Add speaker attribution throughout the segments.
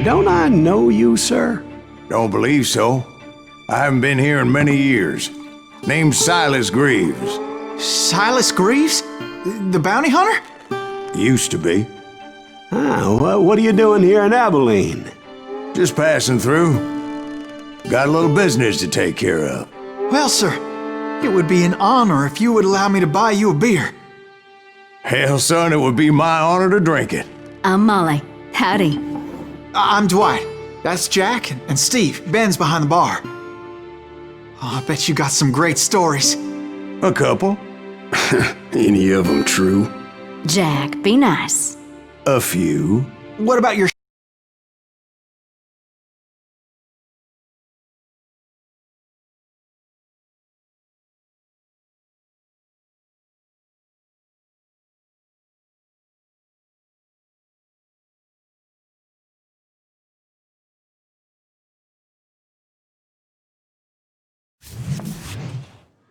Speaker 1: don't I know you, sir?
Speaker 2: Don't believe so. I haven't been here in many years. Name's Silas Greaves.
Speaker 3: Silas Greaves? The bounty hunter?
Speaker 2: Used to be.
Speaker 1: Ah, what are you doing here in Abilene?
Speaker 2: Just passing through. Got a little business to take care of.
Speaker 3: Well, sir, it would be an honor if you would allow me to buy you a beer.
Speaker 2: Hell, son, it would be my honor to drink it.
Speaker 4: I'm Molly. Howdy.
Speaker 3: I'm Dwight. That's Jack and Steve. Ben's behind the bar. Oh, I bet you got some great stories.
Speaker 2: A couple.
Speaker 1: Any of them true?
Speaker 4: Jack, be nice.
Speaker 2: A few.
Speaker 3: What about your...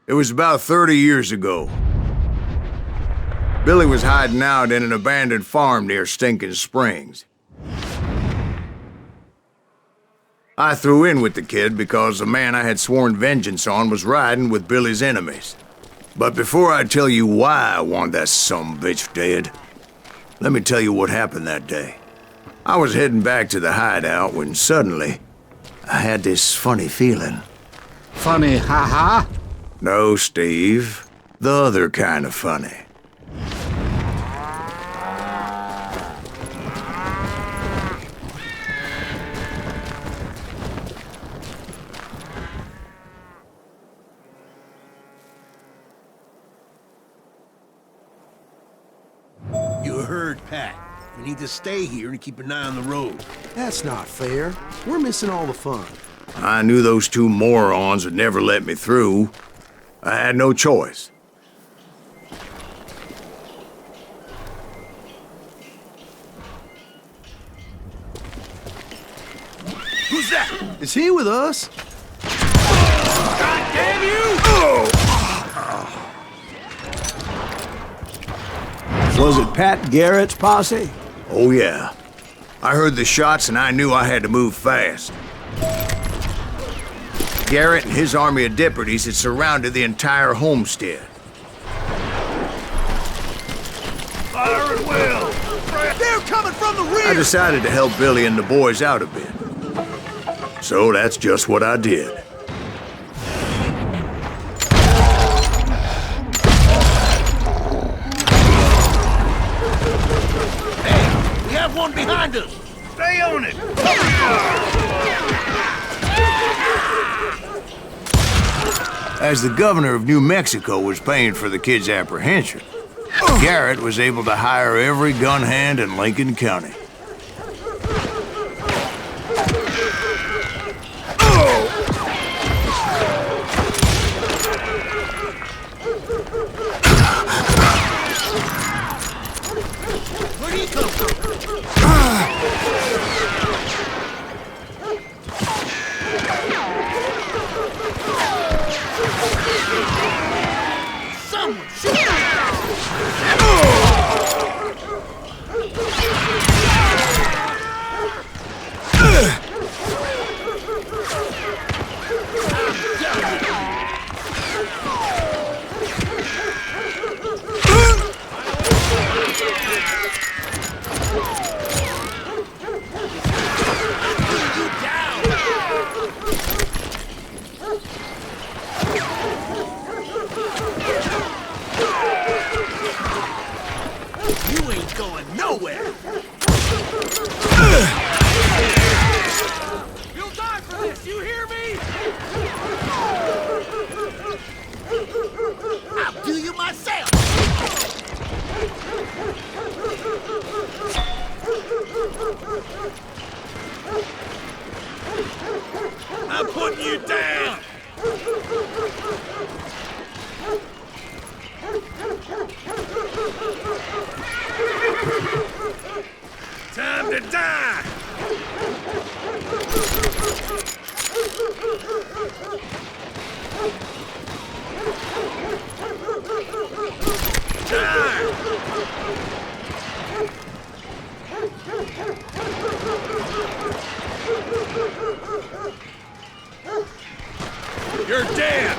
Speaker 2: It was about 30 years ago. Billy was hiding out in an abandoned farm near Stinking Springs. I threw in with the kid because the man I had sworn vengeance on was riding with Billy's enemies. But before I tell you why I want that sumbitch dead, let me tell you what happened that day. I was heading back to the hideout when suddenly I had this funny feeling.
Speaker 5: Funny, haha?
Speaker 2: No, Steve. The other kind of funny.
Speaker 6: You heard Pat. We need to stay here and keep an eye on the road.
Speaker 7: That's not fair. We're missing all the fun.
Speaker 2: I knew those two morons would never let me through. I had no choice.
Speaker 6: Who's that?
Speaker 7: Is he with us?
Speaker 6: God damn you!
Speaker 1: Was it Pat Garrett's posse?
Speaker 2: Oh yeah. I heard the shots and I knew I had to move fast. Garrett and his army of deputies had surrounded the entire homestead.
Speaker 6: Fire at will!
Speaker 3: They're coming from the rear!
Speaker 2: I decided to help Billy and the boys out a bit. So that's just what I did.
Speaker 6: Hey, we have one behind us! Stay on it!
Speaker 2: As the governor of New Mexico was paying for the kid's apprehension, Garrett was able to hire every gun hand in Lincoln County.
Speaker 6: Where'd he come from? Someone shoot him!
Speaker 2: You're dead!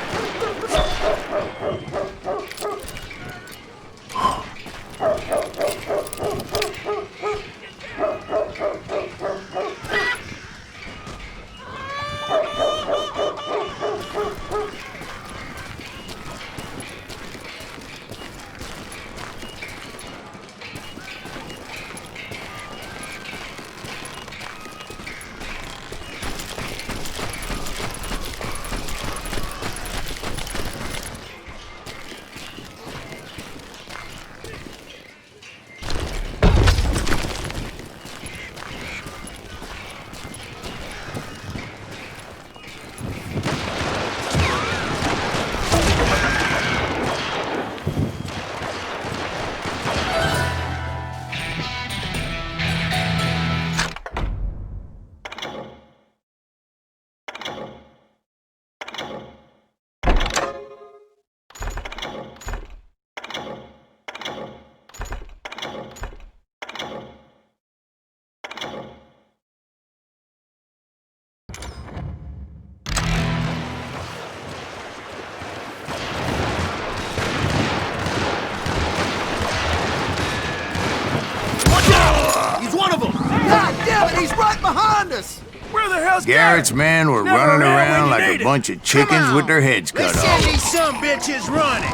Speaker 7: He's right behind us!
Speaker 6: Where the hell's
Speaker 2: Garrett's men were
Speaker 6: Never
Speaker 2: running
Speaker 6: around
Speaker 2: around
Speaker 6: when you
Speaker 2: like
Speaker 6: need
Speaker 2: a
Speaker 6: it.
Speaker 2: bunch of chickens with their heads cut
Speaker 6: Let's
Speaker 2: off.
Speaker 6: see these some bitches running!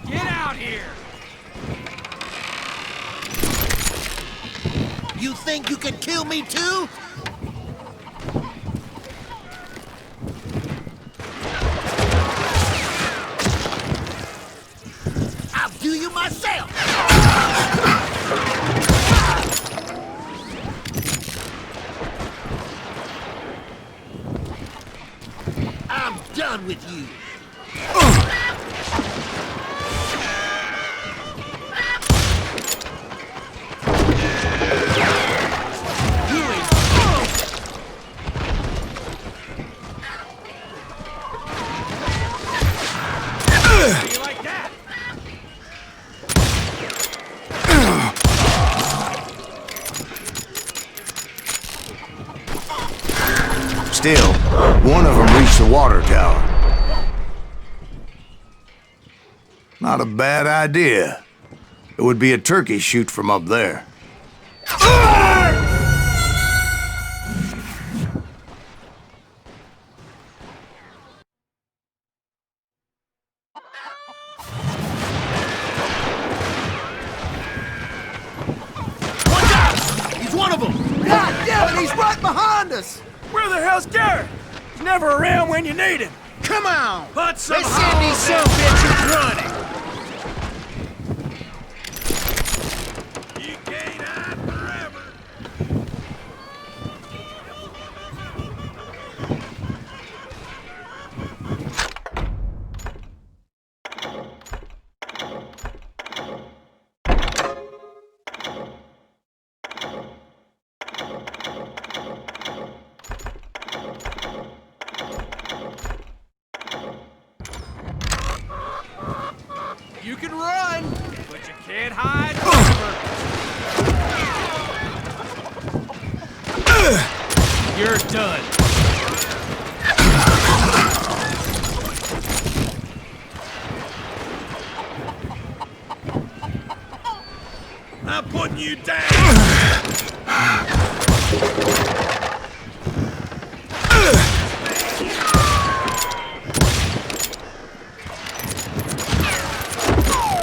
Speaker 6: Get out here! You think you can kill me too? I'll do you myself! I'm done with you. You like that?
Speaker 2: Still, one of them reached the water tower. Not a bad idea. It would be a turkey shoot from up there.
Speaker 6: Watch out! He's one of them!
Speaker 7: God damn it, he's right behind us!
Speaker 6: Where the hell's Garrett? He's never around when you need him.
Speaker 7: Come on!
Speaker 6: Put some
Speaker 7: Let's send these
Speaker 6: some bitches running. You can't hide forever. You can run, but you can't hide forever. You're done. I'm putting you down.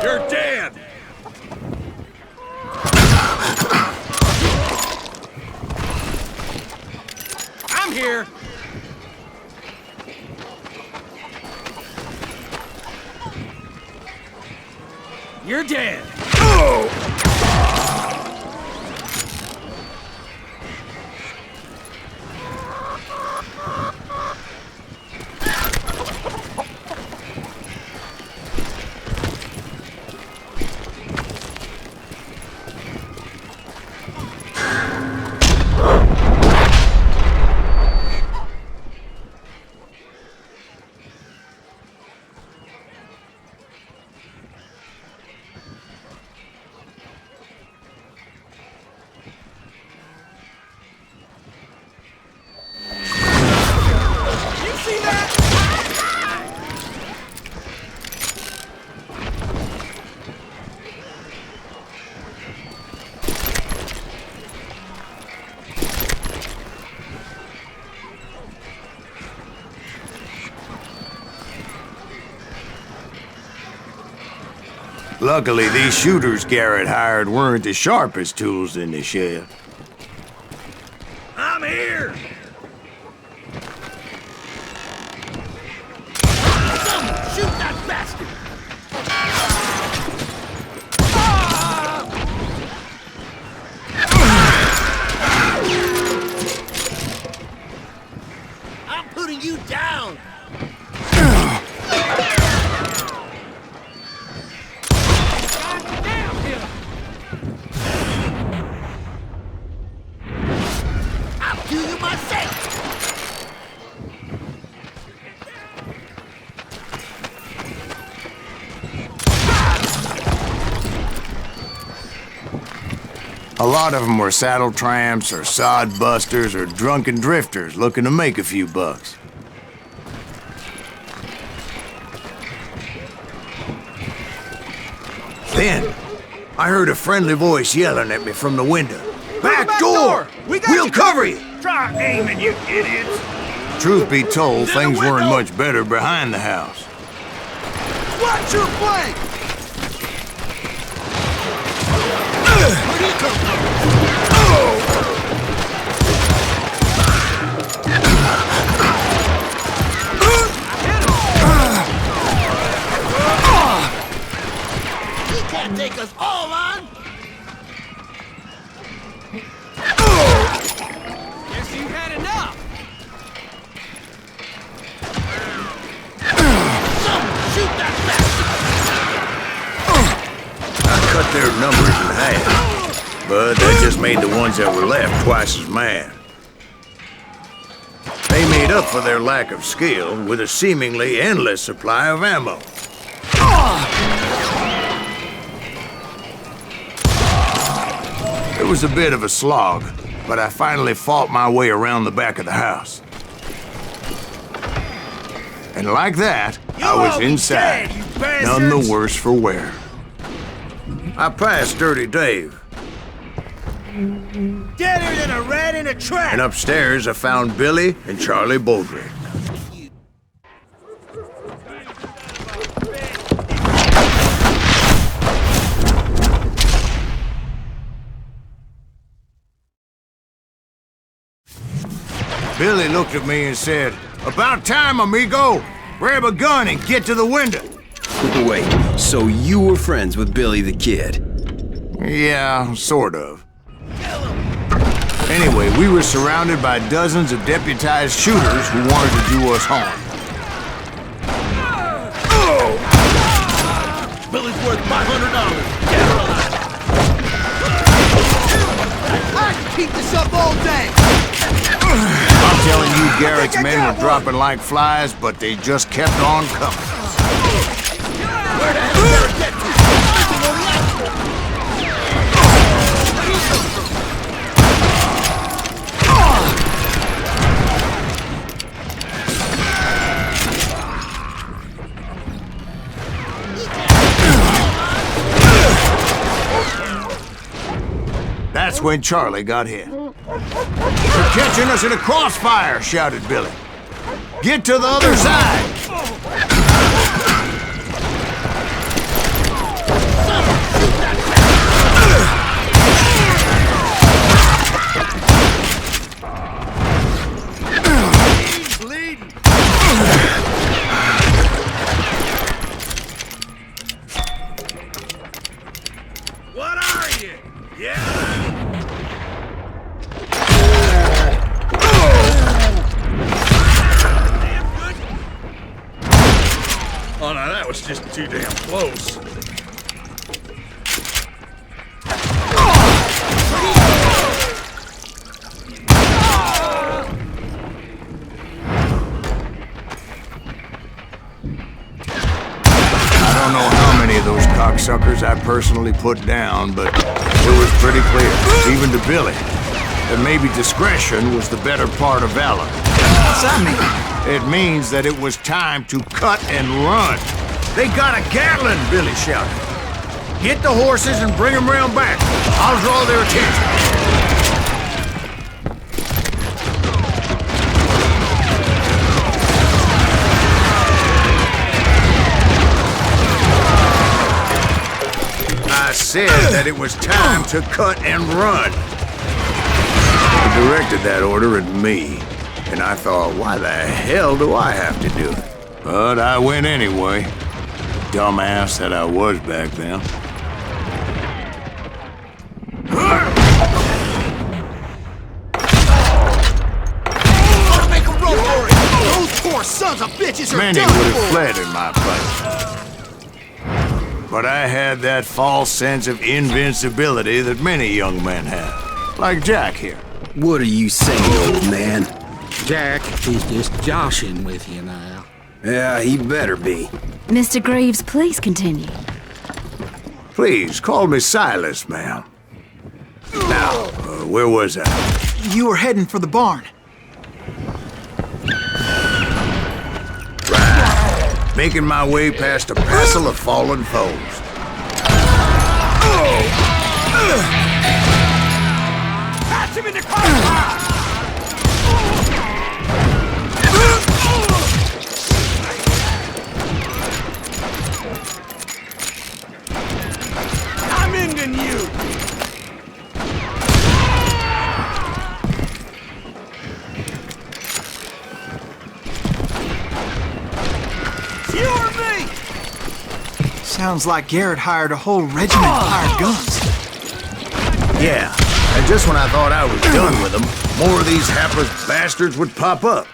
Speaker 6: You're dead! I'm here! You're dead!
Speaker 2: Luckily, these shooters Garrett hired weren't the sharpest tools in the shed.
Speaker 6: I'm here! Someone shoot that bastard! I'm putting you down! I'll do you myself!
Speaker 2: A lot of them were saddle tramps or sod busters or drunken drifters looking to make a few bucks. Then, I heard a friendly voice yelling at me from the window. Back door! We'll cover you!
Speaker 6: Try aiming, you idiots!
Speaker 2: Truth be told, things weren't much better behind the house.
Speaker 7: Watch your flank!
Speaker 6: Where'd he come from? He can't take us all on! Guess you had enough! Someone shoot that bastard!
Speaker 2: I cut their numbers in half, but that just made the ones that were left twice as mad. They made up for their lack of skill with a seemingly endless supply of ammo. It was a bit of a slog, but I finally fought my way around the back of the house. And like that, I was inside, none the worse for wear. I passed Dirty Dave,
Speaker 6: Deader than a rat in a trap!
Speaker 2: and upstairs I found Billy and Charlie Baldrick. Billy looked at me and said, "About time, amigo! Grab a gun and get to the window!"
Speaker 8: Wait, so you were friends with Billy the Kid?
Speaker 2: Yeah, sort of. Anyway, we were surrounded by dozens of deputized shooters who wanted to do us harm.
Speaker 6: Billy's worth $500. Get her alive!
Speaker 7: I can keep this up all day!
Speaker 2: I'm telling you, Garrett's men were dropping like flies, but they just kept on coming.
Speaker 6: Where the hell did Garrett get to? Nothing on the outskirts!
Speaker 2: That's when Charlie got hit. "They're catching us in a crossfire!" shouted Billy. "Get to the other side!"
Speaker 6: He's bleeding! What are you? Yeah? Oh, no, that was just too damn close.
Speaker 2: I don't know how many of those cocksuckers I personally put down, but it was pretty clear, even to Billy, that maybe discretion was the better part of valor.
Speaker 3: What's that mean?
Speaker 2: It means that it was time to cut and run. "They got a Gatling!" Billy shouted. "Get the horses and bring them round back. I'll draw their attention." that it was time to cut and run. He directed that order at me, and I thought, why the hell do I have to do it? But I went anyway. Dumbass that I was back then.
Speaker 7: Make a run for it! Those poor sons of bitches are
Speaker 2: Many
Speaker 7: done
Speaker 2: would have
Speaker 7: for!
Speaker 2: fled in my place. But I had that false sense of invincibility that many young men have. Like Jack here.
Speaker 8: What are you saying, old man?
Speaker 5: Jack, he's just joshing with you now.
Speaker 8: Yeah, he better be.
Speaker 4: Mr. Greaves, please continue.
Speaker 2: Please, call me Silas, ma'am. Now, where was I?
Speaker 3: You were heading for the barn.
Speaker 2: Right. Making my way past a passel of fallen foes.
Speaker 7: Catch him in the car! I'm ending you! You or me?
Speaker 3: Sounds like Garrett hired a whole regiment of hired guns.
Speaker 2: Yeah, and just when I thought I was done with them, more of these hapless bastards would pop up.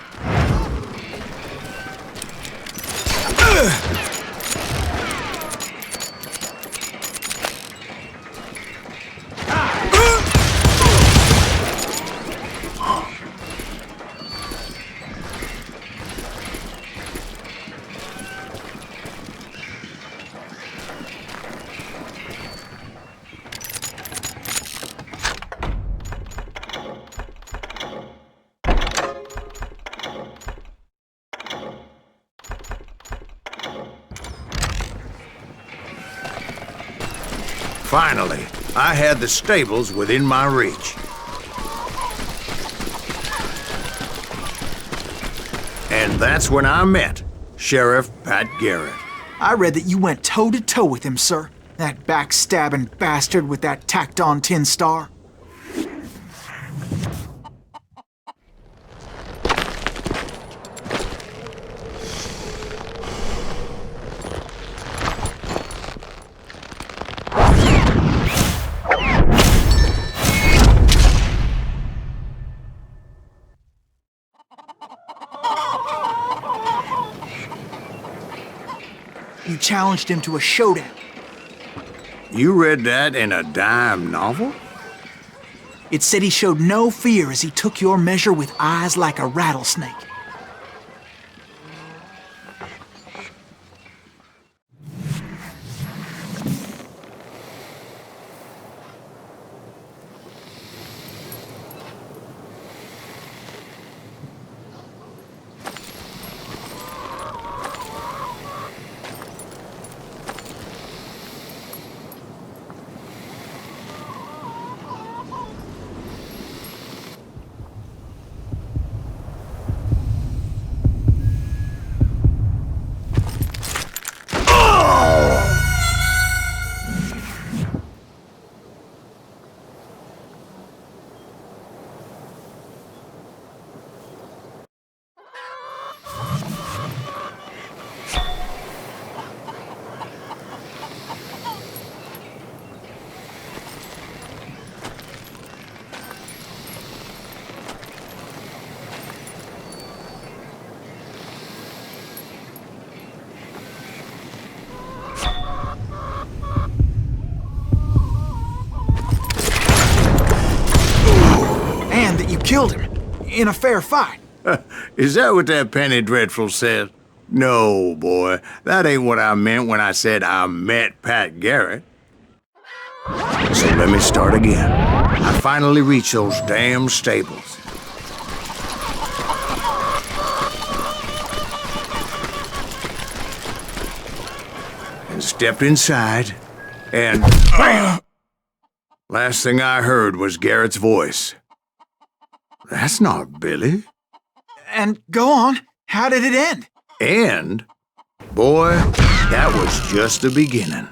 Speaker 2: Finally, I had the stables within my reach. And that's when I met Sheriff Pat Garrett.
Speaker 3: I read that you went toe-to-toe with him, sir. That backstabbing bastard with that tacked-on tin star. You challenged him to a showdown.
Speaker 2: You read that in a dime novel?
Speaker 3: It said he showed no fear as he took your measure with eyes like a rattlesnake. Killed him in a fair fight.
Speaker 2: Is that what that Penny Dreadful said? No, boy. That ain't what I meant when I said I met Pat Garrett. So let me start again. I finally reached those damn stables. And stepped inside, and last thing I heard was Garrett's voice. That's not Billy.
Speaker 3: And go on. How did it end?
Speaker 2: And, boy, that was just the beginning.